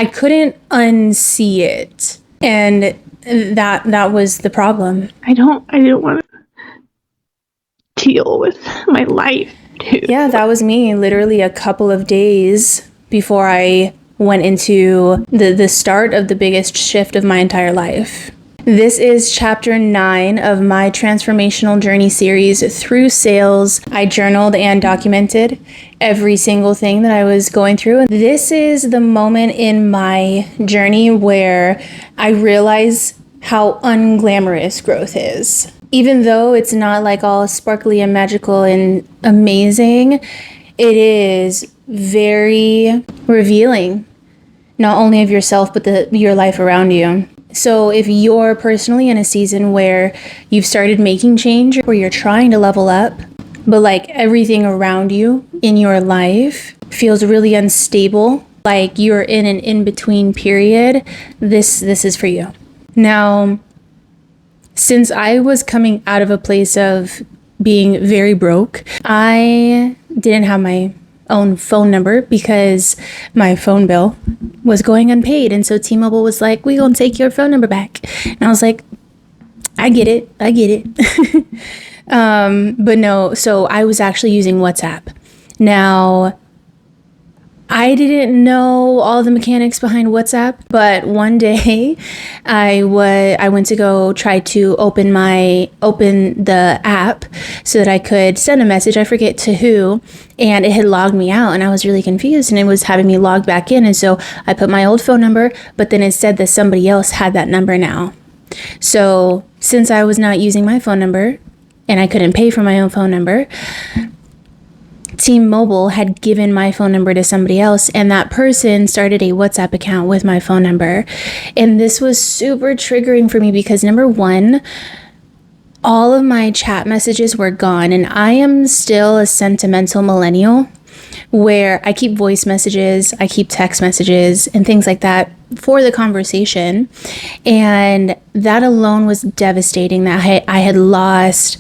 I couldn't unsee it. And that was the problem. I didn't want to deal with my life, too. Yeah, that was me. Literally a couple of days before I went into the start of the biggest shift of my entire life. This is chapter 9 of my transformational journey series through sales. I journaled and documented every single thing that I was going through. This is the moment in my journey where I realize how unglamorous growth is. Even though it's not like all sparkly and magical and amazing, it is very revealing, not only of yourself, but your life around you. So if you're personally in a season where you've started making change, or you're trying to level up, but like everything around you in your life feels really unstable, like you're in an in-between period, this is for you. Now, since I was coming out of a place of being very broke, I didn't have my own phone number because my phone bill was going unpaid. And so T-Mobile was like, "We gonna take your phone number back." And I was like, I get it. But no, so I was actually using WhatsApp. Now, I didn't know all the mechanics behind WhatsApp, but one day I went to go try to open the app so that I could send a message, I forget to who, and it had logged me out, and I was really confused, and it was having me log back in. And so I put my old phone number, but then it said that somebody else had that number now. So since I was not using my phone number and I couldn't pay for my own phone number, T-Mobile had given my phone number to somebody else, and that person started a WhatsApp account with my phone number. And this was super triggering for me because, number one, all of my chat messages were gone, and I am still a sentimental millennial where I keep voice messages, I keep text messages and things like that for the conversation. And that alone was devastating, that I had lost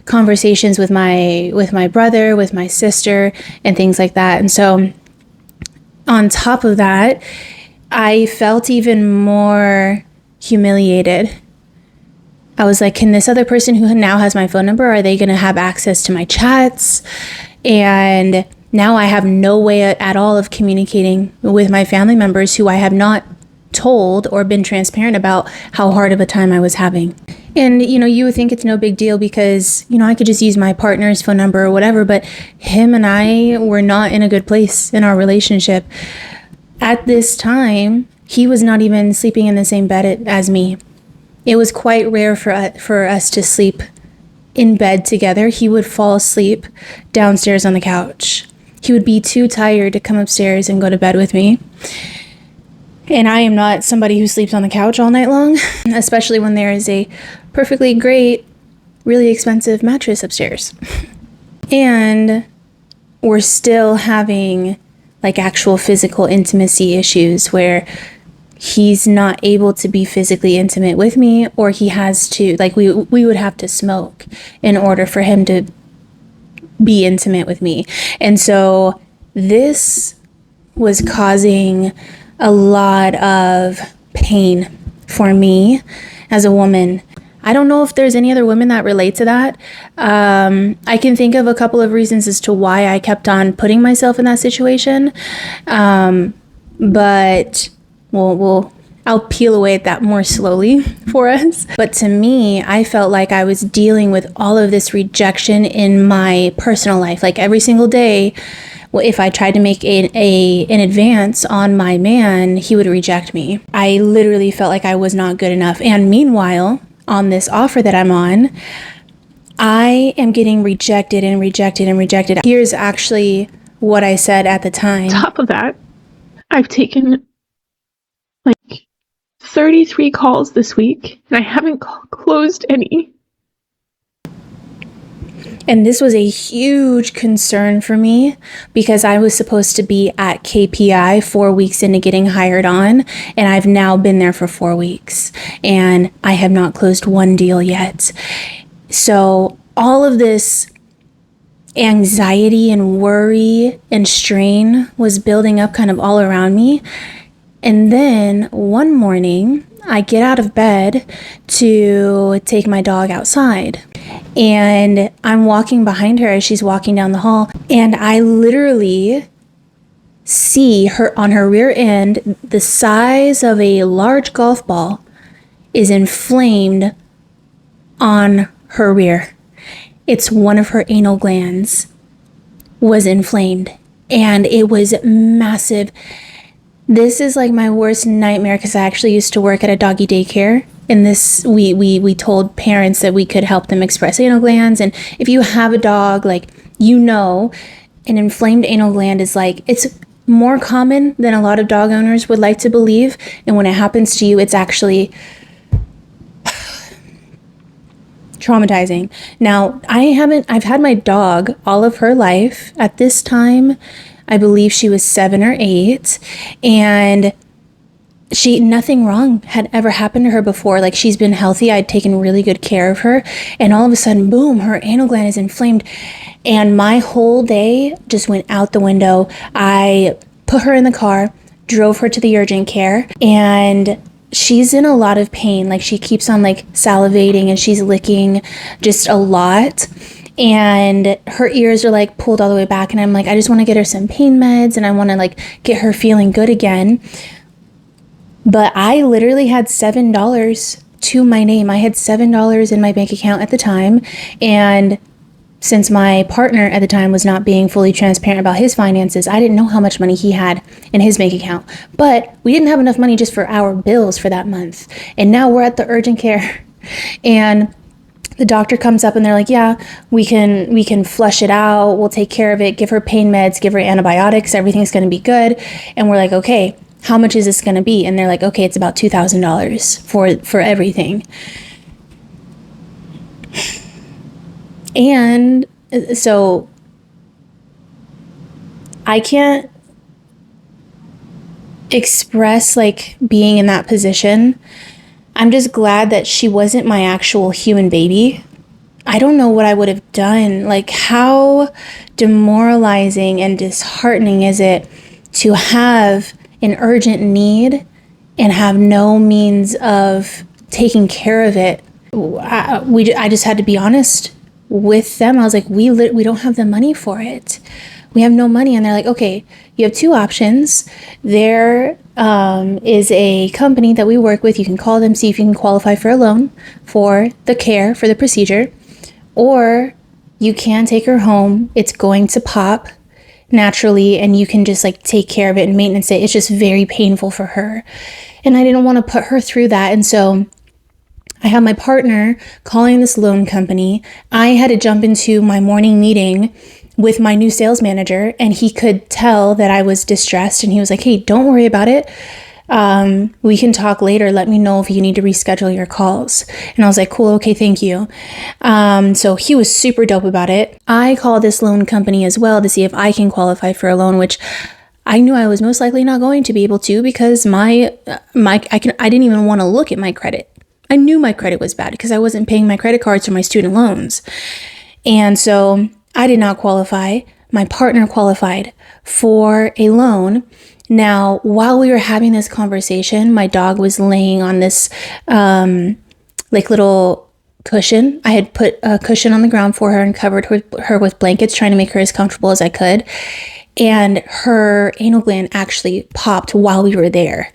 conversations with my brother, with my sister, and things like that. And so on top of that, I felt even more humiliated. I was like, can this other person who now has my phone number, are they going to have access to my chats? And now I have no way at all of communicating with my family members who I have not told or been transparent about how hard of a time I was having. And, you would think it's no big deal because, I could just use my partner's phone number or whatever, but him and I were not in a good place in our relationship. At this time, he was not even sleeping in the same bed as me. It was quite rare for us to sleep in bed together. He would fall asleep downstairs on the couch. He would be too tired to come upstairs and go to bed with me. And I am not somebody who sleeps on the couch all night long, especially when there is a perfectly great, really expensive mattress upstairs. And we're still having like actual physical intimacy issues where he's not able to be physically intimate with me, or he has to, like we would have to smoke in order for him to be intimate with me. And so this was causing a lot of pain for me as a woman. I don't know if there's any other women that relate to that. I can think of a couple of reasons as to why I kept on putting myself in that situation. But I'll peel away at that more slowly for us. But to me, I felt like I was dealing with all of this rejection in my personal life. Like every single day, if I tried to make an advance on my man, he would reject me. I literally felt like I was not good enough. And meanwhile, on this offer that I'm on, I am getting rejected and rejected and rejected. Here's actually what I said at the time. On top of that, I've taken like 33 calls this week, and I haven't closed any. And this was a huge concern for me because I was supposed to be at KPI 4 weeks into getting hired on, and I've now been there for 4 weeks, and I have not closed one deal yet. So all of this anxiety and worry and strain was building up kind of all around me. And then one morning, I get out of bed to take my dog outside. And I'm walking behind her as she's walking down the hall. And I literally see her on her rear end, the size of a large golf ball is inflamed on her rear. It's one of her anal glands was inflamed, and it was massive. This is like my worst nightmare because I actually used to work at a doggy daycare, and this we told parents that we could help them express anal glands. And if you have a dog, like, you know, an inflamed anal gland is like, it's more common than a lot of dog owners would like to believe. And when it happens to you, it's actually traumatizing. Now, I've had my dog all of her life. At this time, I believe she was 7 or 8, and nothing wrong had ever happened to her before. Like, she's been healthy. I'd taken really good care of her, and all of a sudden, boom, her anal gland is inflamed, and my whole day just went out the window. I put her in the car, drove her to the urgent care, and she's in a lot of pain. Like, she keeps on like salivating and she's licking just a lot. And her ears are like pulled all the way back. And I'm like, I just want to get her some pain meds and I want to like get her feeling good again. But I literally had $7 to my name. I had $7 in my bank account at the time. And since my partner at the time was not being fully transparent about his finances, I didn't know how much money he had in his bank account. But we didn't have enough money just for our bills for that month. And now we're at the urgent care, and the doctor comes up and they're like, yeah, we can flush it out. We'll take care of it. Give her pain meds, give her antibiotics. Everything's going to be good. And we're like, okay, how much is this going to be? And they're like, okay, it's about $2,000 for everything. And so I can't express like being in that position. I'm just glad that she wasn't my actual human baby. I don't know what I would have done. Like, how demoralizing and disheartening is it to have an urgent need and have no means of taking care of it? I just had to be honest with them. I was like, we don't have the money for it. We have no money. And they're like, okay, you have two options. There is a company that we work with. You can call them, see if you can qualify for a loan for the care, for the procedure, or you can take her home. It's going to pop naturally, and you can just like take care of it and maintenance it. It's just very painful for her. And I didn't want to put her through that. And so I had my partner calling this loan company. I had to jump into my morning meeting with my new sales manager, and he could tell that I was distressed, and he was like, hey, don't worry about it. We can talk later. Let me know if you need to reschedule your calls. And I was like, cool, okay, thank you. So he was super dope about it. I called this loan company as well to see if I can qualify for a loan, which I knew I was most likely not going to be able to, because I didn't even want to look at my credit. I knew my credit was bad because I wasn't paying my credit cards or my student loans. And so I did not qualify. My partner qualified for a loan. Now, while we were having this conversation, my dog was laying on this like little cushion. I had put a cushion on the ground for her and covered her with blankets, trying to make her as comfortable as I could. And her anal gland actually popped while we were there.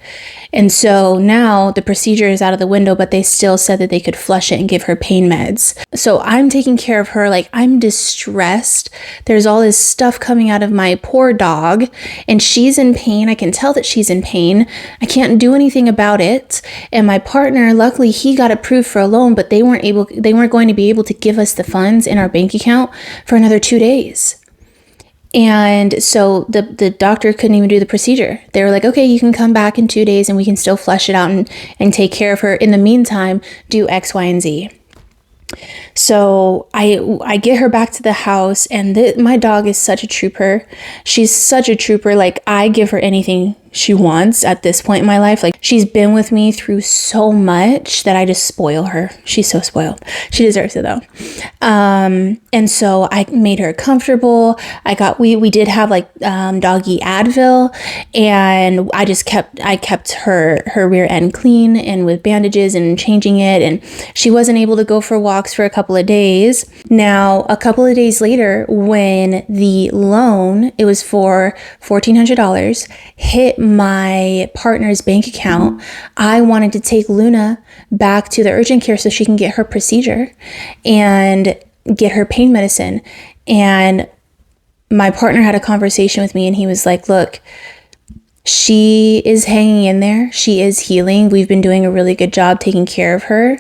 And so now the procedure is out of the window, but they still said that they could flush it and give her pain meds. So I'm taking care of her. Like, I'm distressed. There's all this stuff coming out of my poor dog, and she's in pain. I can tell that she's in pain. I can't do anything about it. And my partner, luckily, he got approved for a loan, but they weren't going to be able to give us the funds in our bank account for another 2 days. And so the doctor couldn't even do the procedure. They were like, okay, you can come back in 2 days and we can still flush it out and take care of her. In the meantime, do X, Y, and Z. So I get her back to the house, and my dog is such a trooper. She's such a trooper. Like, I give her anything she wants at this point in my life. Like, she's been with me through so much that I just spoil her. She's so spoiled. She deserves it though. And so I made her comfortable. We did have like doggy Advil, and I kept her rear end clean and with bandages and changing it. And she wasn't able to go for walks for a couple of days. Now, a couple of days later, when the loan, it was for $1,400, hit my partner's bank account, I wanted to take Luna back to the urgent care so she can get her procedure and get her pain medicine. And my partner had a conversation with me, and he was like, look, she is hanging in there. She is healing. We've been doing a really good job taking care of her.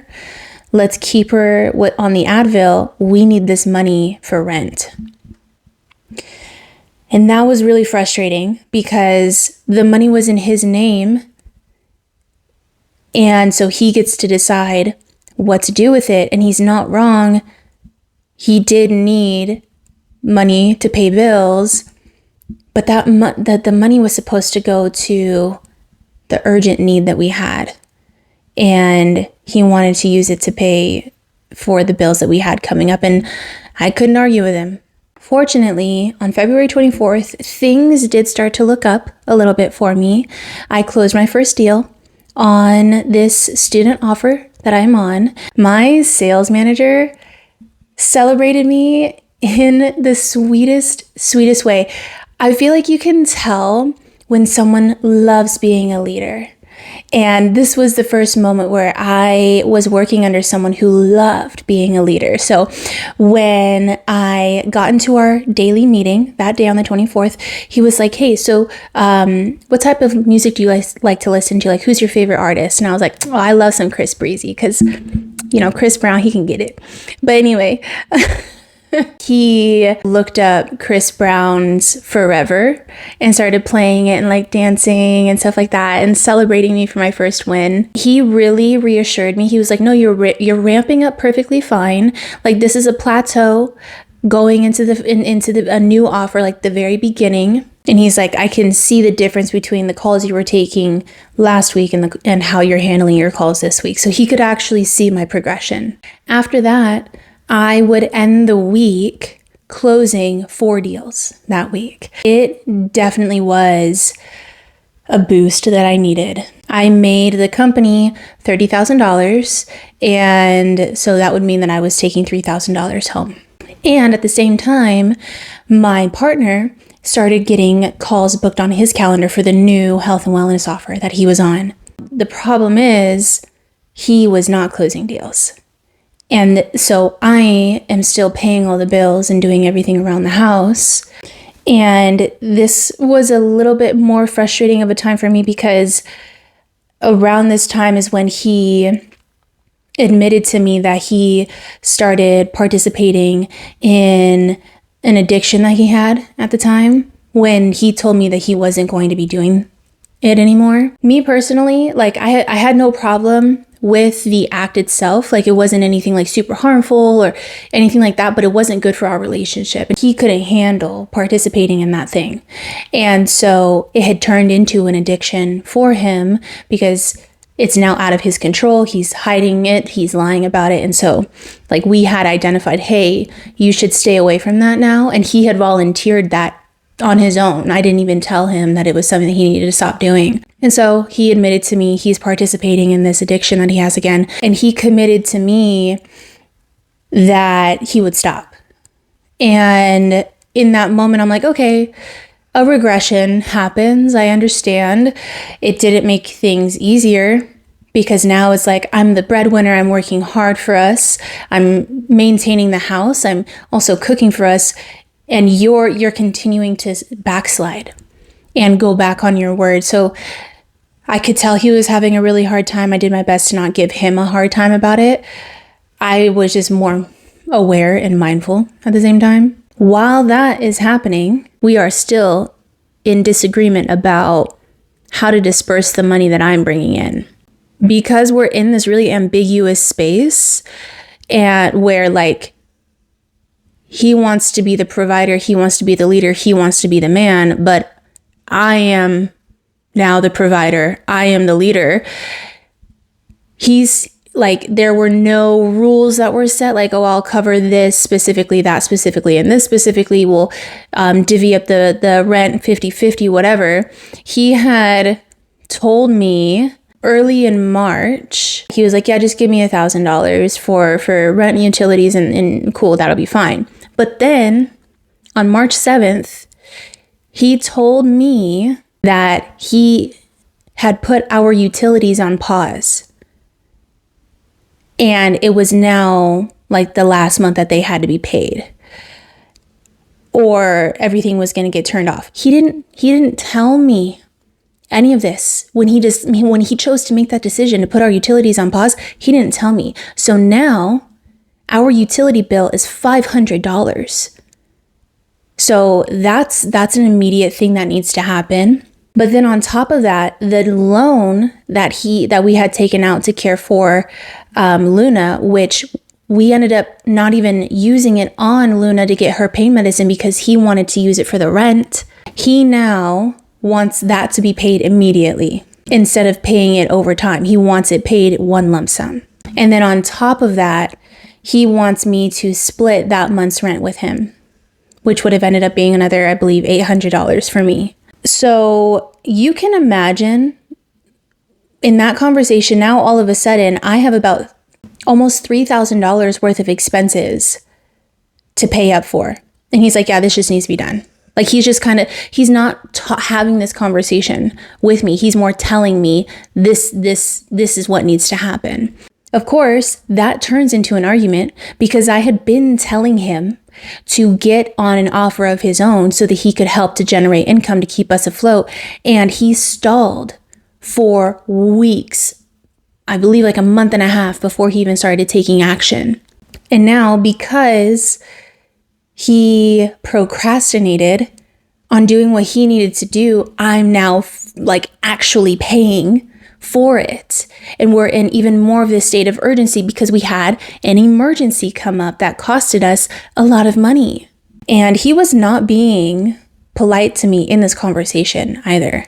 Let's keep her on the Advil. We need this money for rent. And that was really frustrating because the money was in his name. And so he gets to decide what to do with it. And he's not wrong. He did need money to pay bills, but that the money was supposed to go to the urgent need that we had. And he wanted to use it to pay for the bills that we had coming up. And I couldn't argue with him. Fortunately, on February 24th, things did start to look up a little bit for me. I closed my first deal on this student offer that I'm on. My sales manager celebrated me in the sweetest way. I feel like you can tell when someone loves being a leader. And this was the first moment where I was working under someone who loved being a leader. So when I got into our daily meeting that day on the 24th, he was like, hey, so what type of music do you guys like to listen to? Like, who's your favorite artist? And I was like, oh, I love some Chris Breezy because, Chris Brown, he can get it. But anyway, he looked up Chris Brown's Forever and started playing it and like dancing and stuff like that and celebrating me for my first win. He really reassured me. He was like, no, you're ramping up perfectly fine. Like, this is a plateau going into a new offer, like the very beginning. And he's like, I can see the difference between the calls you were taking last week and how you're handling your calls this week. So he could actually see my progression. After that, I would end the week closing 4 deals that week. It definitely was a boost that I needed. I made the company $30,000, and so that would mean that I was taking $3,000 home. And at the same time, my partner started getting calls booked on his calendar for the new health and wellness offer that he was on. The problem is he was not closing deals. And so I am still paying all the bills and doing everything around the house. And this was a little bit more frustrating of a time for me because around this time is when he admitted to me that he started participating in an addiction that he had at the time, when he told me that he wasn't going to be doing it anymore. Me personally, like I had no problem with the act itself. Like, it wasn't anything like super harmful or anything like that, but it wasn't good for our relationship. And he couldn't handle participating in that thing. And so it had turned into an addiction for him because it's now out of his control. He's hiding it. He's lying about it. And so like we had identified, hey, you should stay away from that now. And he had volunteered that on his own. I didn't even tell him that it was something that he needed to stop doing. And so he admitted to me he's participating in this addiction that he has again. And he committed to me that he would stop. And in that moment, I'm like, okay, a regression happens. I understand. It didn't make things easier because now it's like, I'm the breadwinner. I'm working hard for us. I'm maintaining the house. I'm also cooking for us. And you're continuing to backslide and go back on your word. So I could tell he was having a really hard time. I did my best to not give him a hard time about it. I was just more aware and mindful at the same time. While that is happening, we are still in disagreement about how to disperse the money that I'm bringing in. Because we're in this really ambiguous space and where like, he wants to be the provider, he wants to be the leader, he wants to be the man, but I am now the provider. I am the leader. He's like, there were no rules that were set, like, oh, I'll cover this specifically, that specifically, and this specifically will divvy up the rent 50-50, whatever. He had told me early in March, he was like, yeah, just give me $1,000 for rent and utilities, and cool, that'll be fine. But then on March 7th, he told me that he had put our utilities on pause. And it was now like the last month that they had to be paid, or everything was going to get turned off. He didn't tell me any of this when he chose to make that decision to put our utilities on pause. He didn't tell me. So now our utility bill is $500. So that's an immediate thing that needs to happen. But then on top of that, the loan that we had taken out to care for Luna, which we ended up not even using it on Luna to get her pain medicine because he wanted to use it for the rent. He now wants that to be paid immediately instead of paying it over time. He wants it paid one lump sum. And then on top of that, he wants me to split that month's rent with him, which would have ended up being another, I believe, $800 for me. So you can imagine in that conversation, now all of a sudden I have about almost $3,000 worth of expenses to pay up for. And he's like, yeah, this just needs to be done. Like, he's not having this conversation with me. He's more telling me this is what needs to happen. Of course, that turns into an argument because I had been telling him to get on an offer of his own so that he could help to generate income to keep us afloat. And he stalled for weeks, I believe like a month and a half before he even started taking action. And now, because he procrastinated on doing what he needed to do, I'm now like actually paying for it. And we're in even more of this state of urgency because we had an emergency come up that costed us a lot of money. And he was not being polite to me in this conversation either.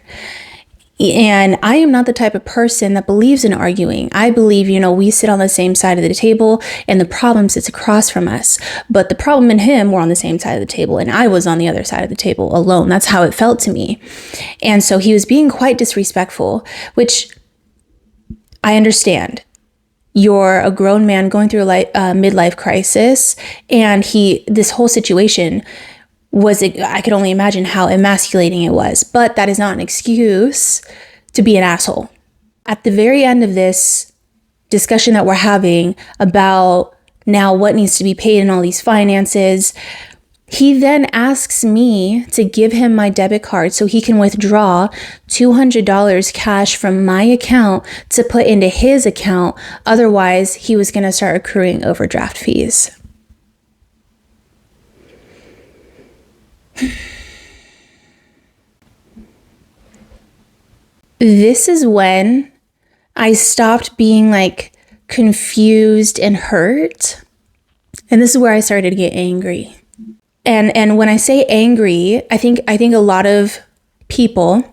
And I am not the type of person that believes in arguing. I believe, we sit on the same side of the table and the problem sits across from us. But the problem and him were on the same side of the table and I was on the other side of the table alone. That's how it felt to me. And so he was being quite disrespectful, which I understand. You're a grown man going through a midlife crisis, and this whole situation I could only imagine how emasculating it was, but that is not an excuse to be an asshole. At the very end of this discussion that we're having about now what needs to be paid in all these finances, he then asks me to give him my debit card so he can withdraw $200 cash from my account to put into his account. Otherwise, he was going to start accruing overdraft fees. This is when I stopped being like confused and hurt. And this is where I started to get angry. And when I say angry, I think a lot of people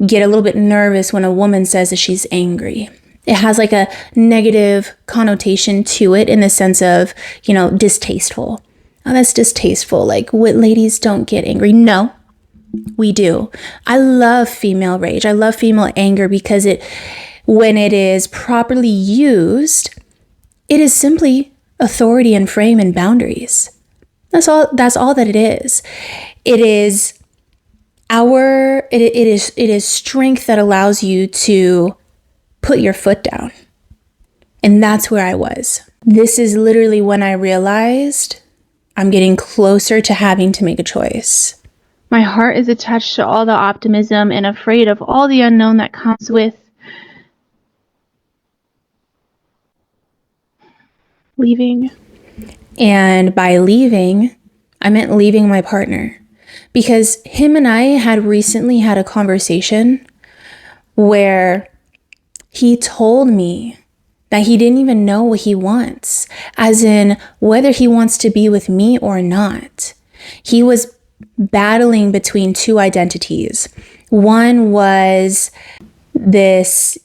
get a little bit nervous when a woman says that she's angry. It has like a negative connotation to it in the sense of, distasteful. Oh, that's distasteful. Like, what, ladies don't get angry? No, we do. I love female rage. I love female anger because when it is properly used, it is simply authority and frame and boundaries. That's all that it is. It is it is strength that allows you to put your foot down. And that's where I was. This is literally when I realized I'm getting closer to having to make a choice. My heart is attached to all the optimism and afraid of all the unknown that comes with leaving. And by leaving, I meant leaving my partner. Because him and I had recently had a conversation where he told me that he didn't even know what he wants, as in whether he wants to be with me or not. He was battling between two identities. One was this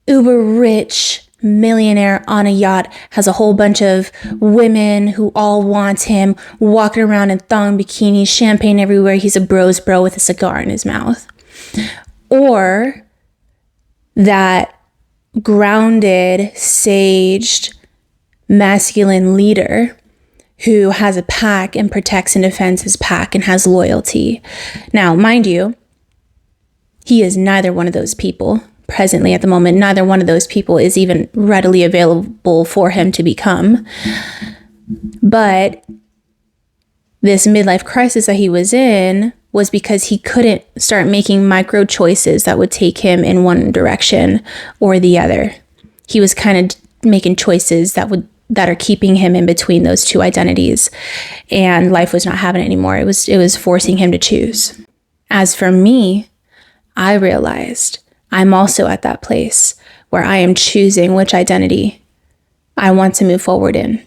uber rich millionaire on a yacht, has a whole bunch of women who all want him, walking around in thong bikinis, champagne everywhere. He's a bro's bro with a cigar in his mouth. Or that grounded, saged, masculine leader who has a pack and protects and defends his pack and has loyalty. Now, mind you, he is neither one of those people presently at the moment. Neither one of those people is even readily available for him to become. But this midlife crisis that he was in was because he couldn't start making micro choices that would take him in one direction or the other. He was kind of making choices that are keeping him in between those two identities, and life was not having it anymore. It was forcing him to choose. As for me, I realized I'm also at that place where I am choosing which identity I want to move forward in.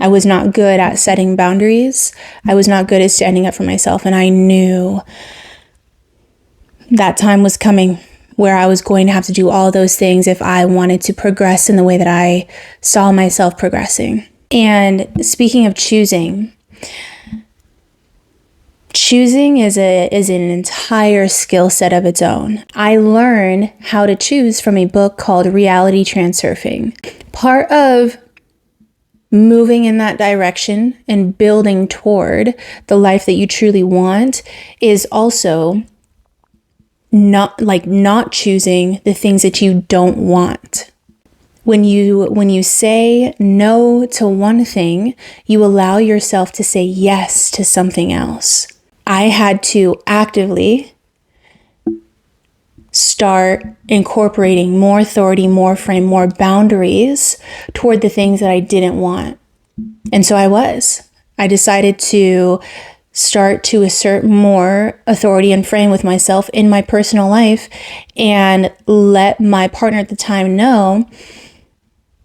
I was not good at setting boundaries. I was not good at standing up for myself, and I knew that time was coming where I was going to have to do all those things if I wanted to progress in the way that I saw myself progressing. And speaking of choosing is an entire skill set of its own. I learned how to choose from a book called Reality Transurfing. Part of moving in that direction and building toward the life that you truly want is also not choosing the things that you don't want. When you say no to one thing, you allow yourself to say yes to something else. I had to actively start incorporating more authority, more frame, more boundaries toward the things that I didn't want. And so I decided to start to assert more authority and frame with myself in my personal life and let my partner at the time know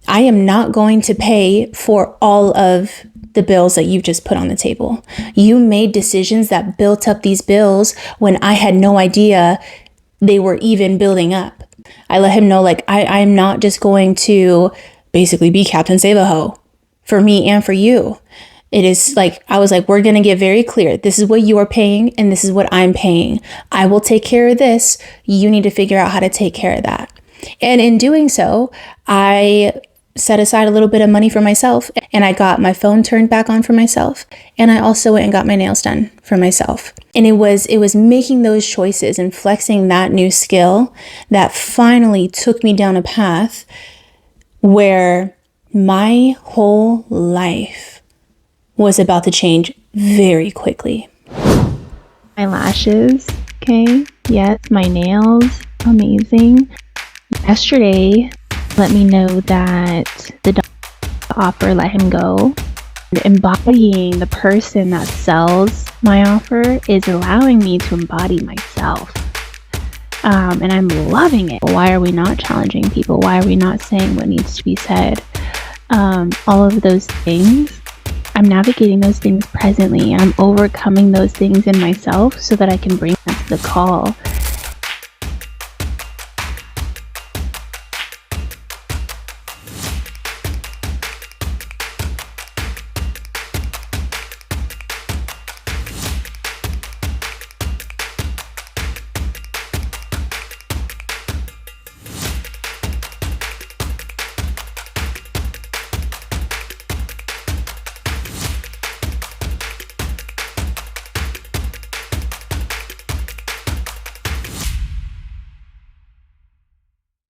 I am not going to pay for all of the bills that you've just put on the table. You made decisions that built up these bills when I had no idea they were even building up. I let him know, I'm not just going to basically be Captain Save-A-Ho for me and for you. It is I was like, we're going to get very clear. This is what you are paying and this is what I'm paying. I will take care of this. You need to figure out how to take care of that. And in doing so, I set aside a little bit of money for myself, and I got my phone turned back on for myself, and I also went and got my nails done for myself. And it was making those choices and flexing that new skill that finally took me down a path where my whole life was about to change very quickly. My lashes, okay? Yes, my nails, amazing. Yesterday, let me know that the offer let him go. Embodying the person that sells my offer is allowing me to embody myself. And I'm loving it. Why are we not challenging people? Why are we not saying what needs to be said? All of those things, I'm navigating those things presently. I'm overcoming those things in myself so that I can bring that to the call